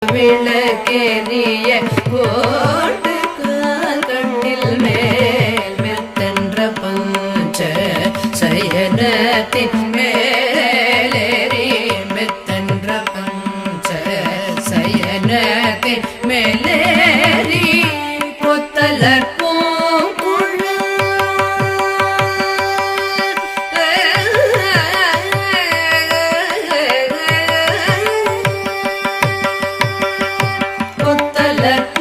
விளக்கேறிய கோட்டு கண்ணில் மேல் மெத்தென்ற பஞ்ச சயனத்தின் மேலேறி மெத்தென்ற பஞ்ச சயனத்தின் மேலேறி பொத்தலர் let